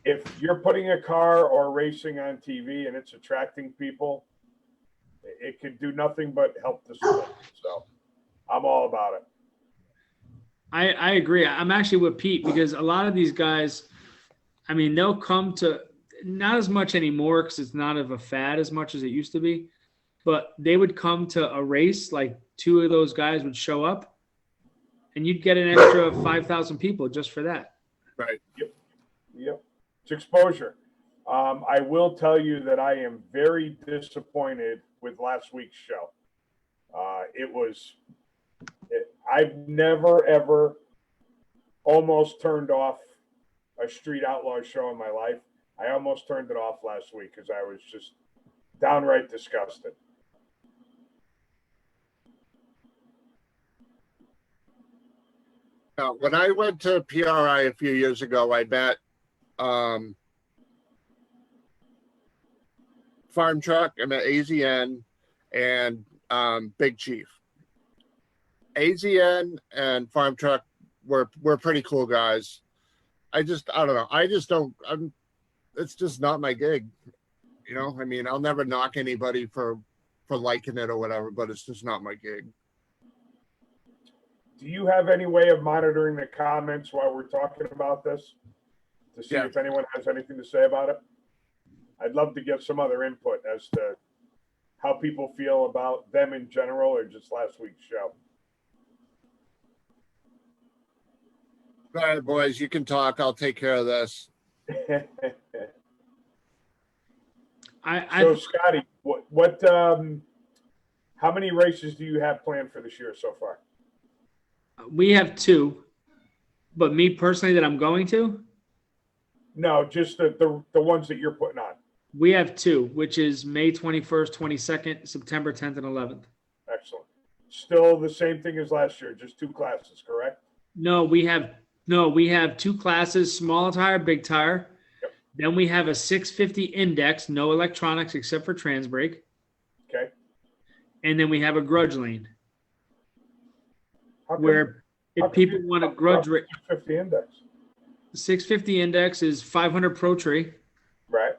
If you're putting a car or racing on TV and it's attracting people, it could do nothing but help the sport. So I'm all about it. I agree. I'm actually with Pete because a lot of these guys, I mean, they'll come to not as much anymore because it's not of a fad as much as it used to be, but they would come to a race, like two of those guys would show up and you'd get an extra 5,000 people just for that. Right. Yep. It's exposure. I will tell you that I am very disappointed with last week's show. I've never, ever almost turned off a Street Outlaw show in my life. I almost turned it off last week because I was just Downright disgusted. Now, when I went to PRI a few years ago, I met Farm Truck, I met AZN and Big Chief. AZN and Farm Truck were pretty cool guys. I don't know. It's just not my gig. You know, I mean, I'll never knock anybody for liking it or whatever, but it's just not my gig. Do you have any way of monitoring the comments while we're talking about this to see if anyone has anything to say about it? I'd love to get some other input as to how people feel about them in general or just last week's show. All right, boys, you can talk. I'll take care of this. So Scotty, what how many races do you have planned for this year so far? We have 2, but me personally that I'm going to? No, just the ones that you're putting on. We have 2, which is May 21st, 22nd, September 10th, and 11th. Excellent. Still the same thing as last year, just 2 classes, correct? No, we have 2 classes, small tire, big tire. Yep. Then we have a 650 index, no electronics except for trans brake. Okay. And then we have a grudge lane. How come- Where how if come people you- want a grudge rate, 50 index, 650 index is 500 pro tree. right?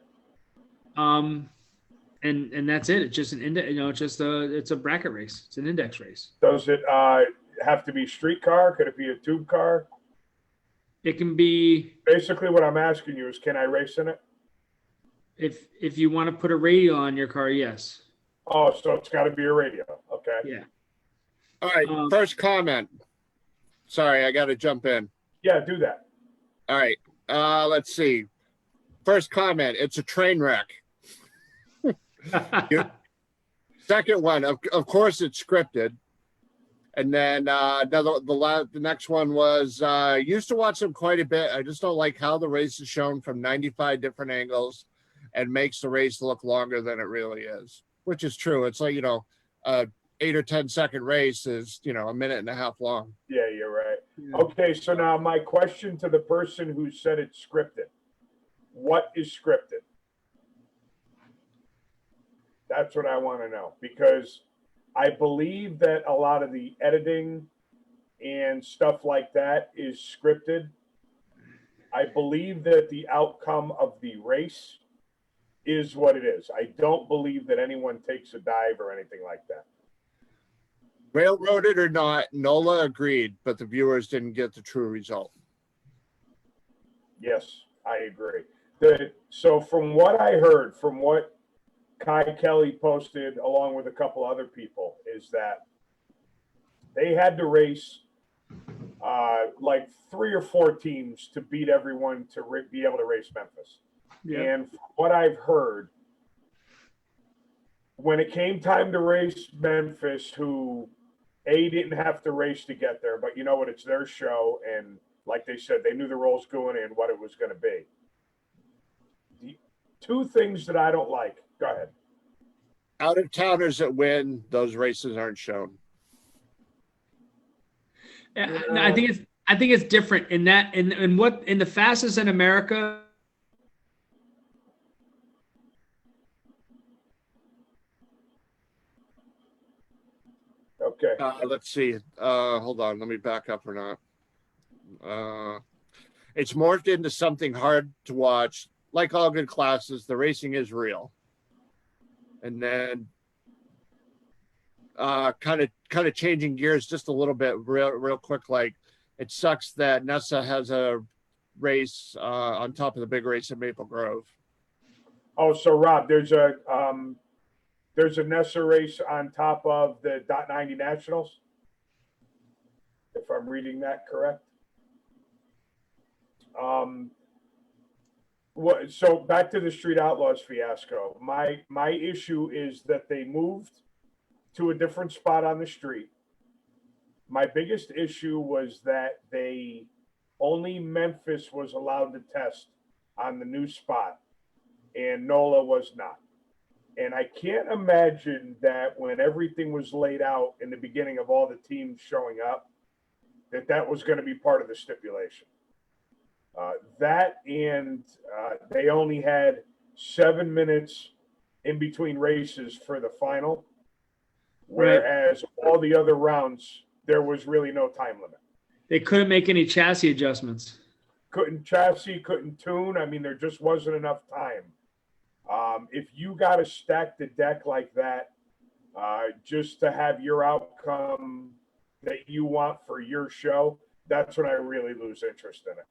And that's it. It's just an index, it's a bracket race. It's an index race. Does it have to be street car? Could it be a tube car? It can be Basically, what I'm asking you is, can I race in it? if you want to put a radio on your car, yes. Oh, so it's got to be a radio. Okay. Yeah. All right, first comment. Sorry, I got to jump in. Yeah, do that. All right, let's see. First comment, it's a train wreck. Second one, of course it's scripted. And then the next one was used to watch them quite a bit. I just don't like how the race is shown from 95 different angles and makes the race look longer than it really is, which is true. It's like, 8 or 10 second race is, a minute and a half long. Yeah, you're right. Yeah. Okay, so now my question to the person who said it's scripted. What is scripted? That's what I want to know, because I believe that a lot of the editing and stuff like that is scripted. I believe that the outcome of the race is what it is. I don't believe that anyone takes a dive or anything like that. Railroaded or not, NOLA agreed, but the viewers didn't get the true result. Yes, I agree. So from what I heard, from what Kai Kelly posted along with a couple other people, is that they had to race like 3 or 4 teams to beat everyone to be able to race Memphis. Yeah. And from what I've heard, when it came time to race Memphis, who didn't have to race to get there, but you know what, it's their show, and like they said, they knew the roles going in, what it was going to be. The 2 things that I don't like. Go ahead. Out of towners that win, those races aren't shown. I think it's different in that in the fastest in America. Okay. Let's see. Hold on. Let me back up or not. It's morphed into something hard to watch. Like all good classes, the racing is real. And then kind of changing gears just a little bit real quick. Like, it sucks that Nessa has a race on top of the big race in Maple Grove. Oh, so Rob, there's a Nessa race on top of the .90 Nationals, if I'm reading that correct. So back to the Street Outlaws fiasco. My issue is that they moved to a different spot on the street. My biggest issue was that only Memphis was allowed to test on the new spot, and NOLA was not. And I can't imagine that when everything was laid out in the beginning of all the teams showing up, that was going to be part of the stipulation. That and they only had 7 minutes in between races for the final, whereas all the other rounds, there was really no time limit. They couldn't make any chassis adjustments. Couldn't chassis, couldn't tune. I mean, there just wasn't enough time. If you got to stack the deck like that, just to have your outcome that you want for your show, that's when I really lose interest in it.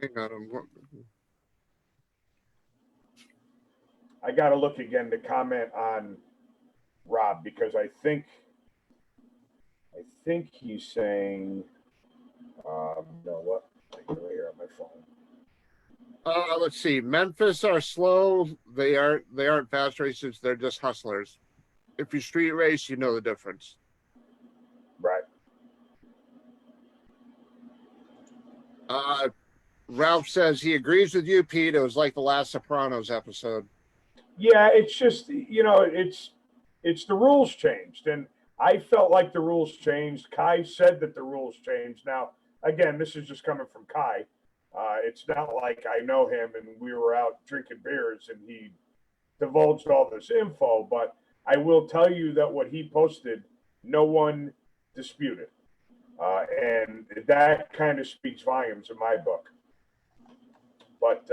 Hang on. I got to look again to comment on Rob, because I think he's saying, you know what? I can hear on my phone. Let's see. Memphis are slow. They aren't fast races. They're just hustlers. If you street race, you know the difference. Right. Ralph says he agrees with you, Pete. It was like the last Sopranos episode. Yeah, it's just, you know, it's the rules changed, and I felt like the rules changed. Kai said that the rules changed. Now, again, this is just coming from Kai. It's not like I know him and we were out drinking beers and he divulged all this info, but I will tell you that what he posted, no one disputed. And that kind of speaks volumes in my book. But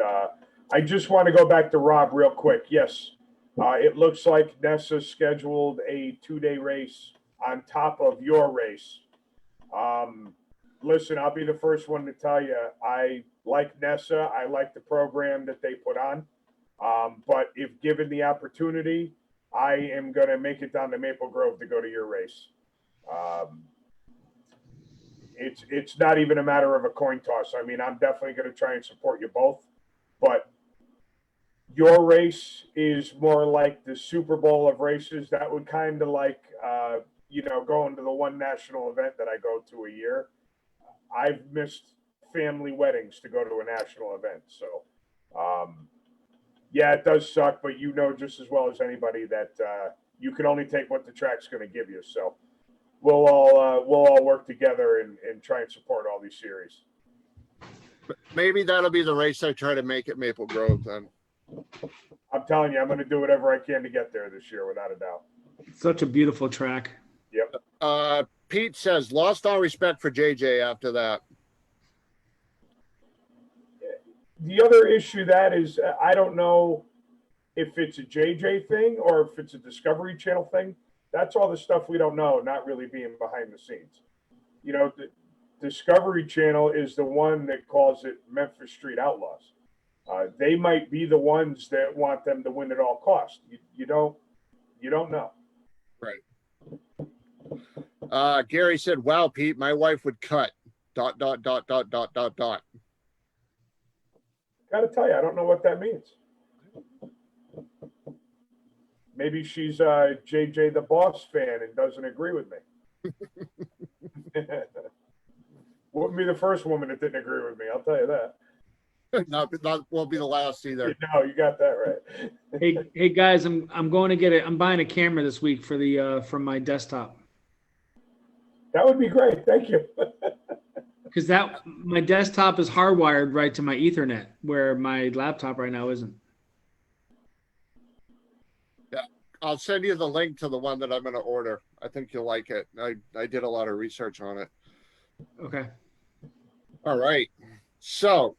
I just want to go back to Rob real quick. Yes, it looks like Nessa scheduled a 2-day race on top of your race. Listen, I'll be the first one to tell you, I like Nessa. I like the program that they put on. But if given the opportunity, I am going to make it down to Maple Grove to go to your race. It's not even a matter of a coin toss. I mean, I'm definitely going to try and support you both. But your race is more like the Super Bowl of races. That would kind of like, going to the one national event that I go to a year. I've missed family weddings to go to a national event. So, yeah, it does suck, but you know just as well as anybody that you can only take what the track's going to give you. So we'll all work together and try and support all these series. Maybe that'll be the race I try to make at Maple Grove then. I'm telling you, I'm going to do whatever I can to get there this year, without a doubt. Such a beautiful track. Yep. Pete says, lost all respect for JJ after that. The other issue that is, I don't know if it's a JJ thing or if it's a Discovery Channel thing. That's all the stuff we don't know, not really being behind the scenes. You know, the Discovery Channel is the one that calls it Memphis Street Outlaws. They might be the ones that want them to win at all costs. You don't know. Right. Gary said, wow, Pete, my wife would cut ... Got to tell you, I don't know what that means. Maybe she's a JJ the Boss fan and doesn't agree with me. Wouldn't be the first woman that didn't agree with me, I'll tell you that. not won't be the last either. No, you got that right. Hey guys, I'm going to I'm buying a camera this week for the from my desktop. That would be great. Thank you. Because my desktop is hardwired right to my Ethernet, where my laptop right now isn't. Yeah, I'll send you the link to the one that I'm going to order. I think you'll like it. I did a lot of research on it. Okay. All right. So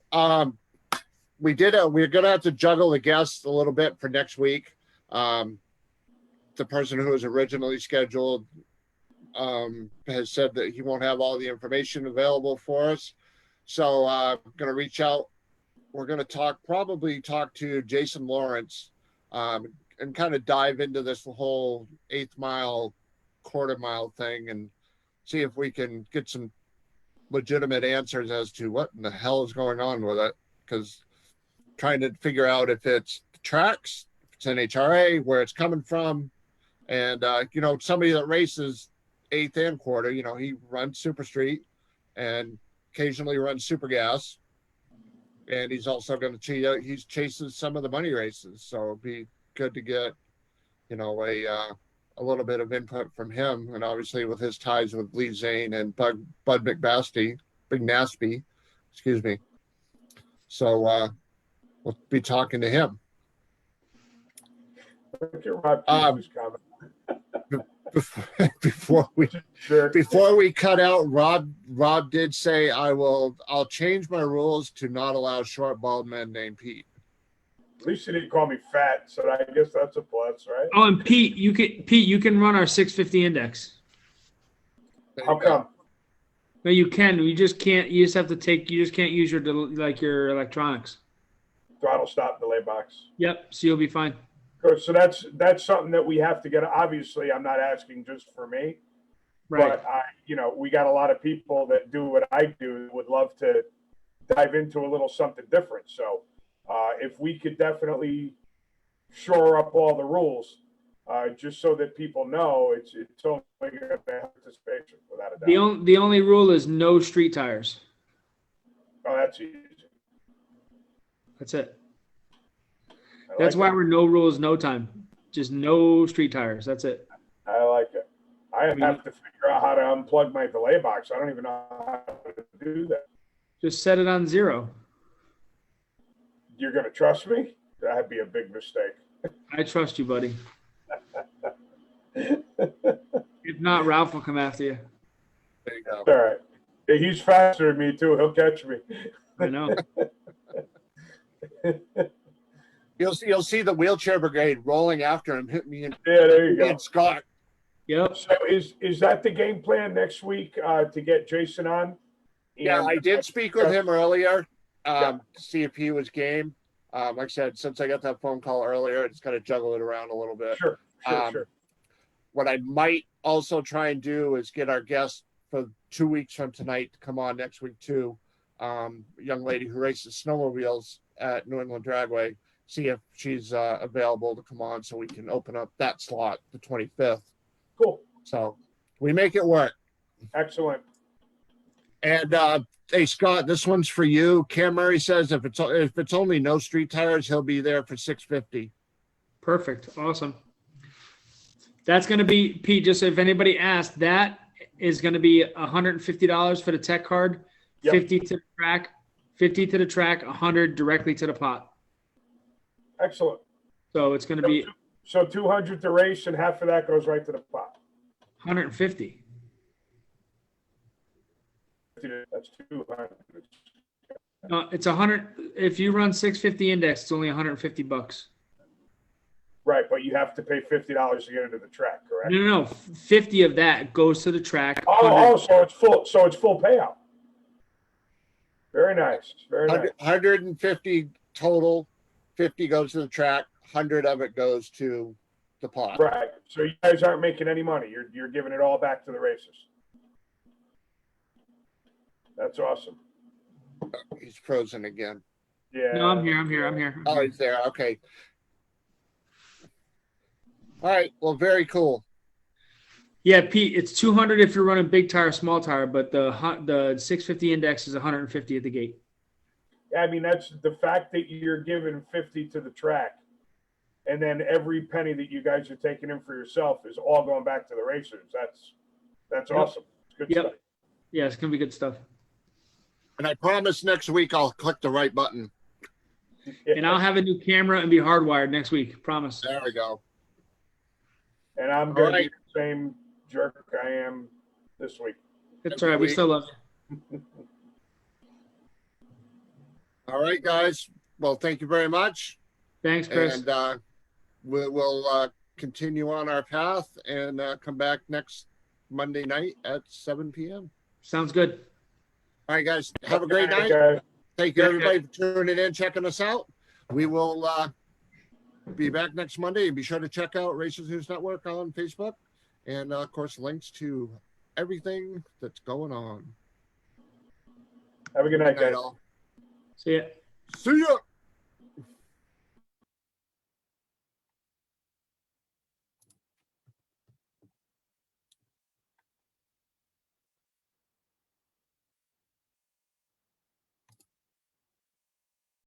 we're going to have to juggle the guests a little bit for next week. The person who was originally scheduled has said that he won't have all the information available for us. So I'm going to reach out. We're going to probably talk to Jason Lawrence and kind of dive into this whole 8th mile, quarter mile thing and see if we can get some legitimate answers as to what in the hell is going on with it. Because trying to figure out if it's the tracks, if it's NHRA, where it's coming from. And, somebody that races 8th and quarter, he runs Super Street and occasionally runs super gas. And he's also going to he's chasing some of the money races. So it'd be good to get, a little bit of input from him. And obviously with his ties with Lee Zane and Bud McNasty, Big Nasty, excuse me. So we'll be talking to him. Look at Rob Peter's comment. Before we cut out, Rob did say I'll change my rules to not allow short bald men named Pete. At least he didn't call me fat, so I guess that's a plus, right? Oh, and Pete, you can run our 650 index. How come? No, you can. You just can't. You just have to take. You just can't use your electronics. Throttle stop delay box. Yep. So you'll be fine. Good. So that's something that we have to get. Obviously, I'm not asking just for me, Right. but we got a lot of people that do what I do would love to dive into a little something different. So if we could definitely shore up all the rules, just so that people know it's only going to have participation without a doubt. The only rule is no street tires. Oh, that's easy. That's it. I That's like why it. we're no rules, no time. Just no street tires. That's it. I like it. I have to figure out how to unplug my delay box. I don't even know how to do that. Just set it on 0. You're going to trust me? That'd be a big mistake. I trust you, buddy. If not, Ralph will come after you. There you go. All right. He's faster than me, too. He'll catch me. I know. You'll see the wheelchair brigade rolling after him, hit me and There you go. and Scott. Yep. So is that the game plan next week to get Jason on? Yeah, And- I did speak with him earlier Yeah. to see if he was game. Like I said, since I got that phone call earlier, I just got to juggle it around a little bit. Sure. Sure. What I might also try and do is get our guest for 2 weeks from tonight to come on next week too. A young lady who races snowmobiles at New England Dragway. See if she's available to come on so we can open up that slot the 25th. Cool. So we make it work. Excellent. And hey, Scott, this one's for you. Cam Murray says if it's only no street tires, he'll be there for 650. Perfect. Awesome. That's going to be, Pete, just if anybody asked, that is going to be $150 for the tech card, Yep. 50 to the track, 100 directly to the pot. Excellent. So it's going to be So 200 to race, and half of that goes right to the pot. 150. That's 200. It's 100. If you run 650 index, it's only $150. Right, but you have to pay $50 to get into the track, correct? No. 50 of that goes to the track. Oh, so it's full. So it's full payout. Very nice. Very nice. 150 total. 50 goes to the track. 100 of it goes to the pot. Right. So you guys aren't making any money. You're giving it all back to the races. That's awesome. He's frozen again. Yeah. No, I'm here. Oh, he's there. Okay. All right. Well, very cool. Yeah, Pete, it's 200 if you're running big tire, small tire, but the 650 index is 150 at the gate. I mean, that's the fact that you're giving 50 to the track, and then every penny that you guys are taking in for yourself is all going back to the racers. That's Yep. awesome. It's good Yep. stuff. Yeah, it's gonna be good stuff. And I promise next week I'll click the right button. And I'll have a new camera and be hardwired next week. Promise. There we go. And I'm going All right. to be the same jerk I am this week. It's all right. We still love you. All right, guys. Well, thank you very much. Thanks, Chris. And we'll continue on our path and come back next Monday night at 7 p.m. Sounds good. All right, guys. Have a great night. Guys. Thank you, everybody, for tuning in, checking us out. We will be back next Monday. Be sure to check out Racers News Network on Facebook. And, of course, links to everything that's going on. Have a good night, Good night, guys. all. See ya. See ya.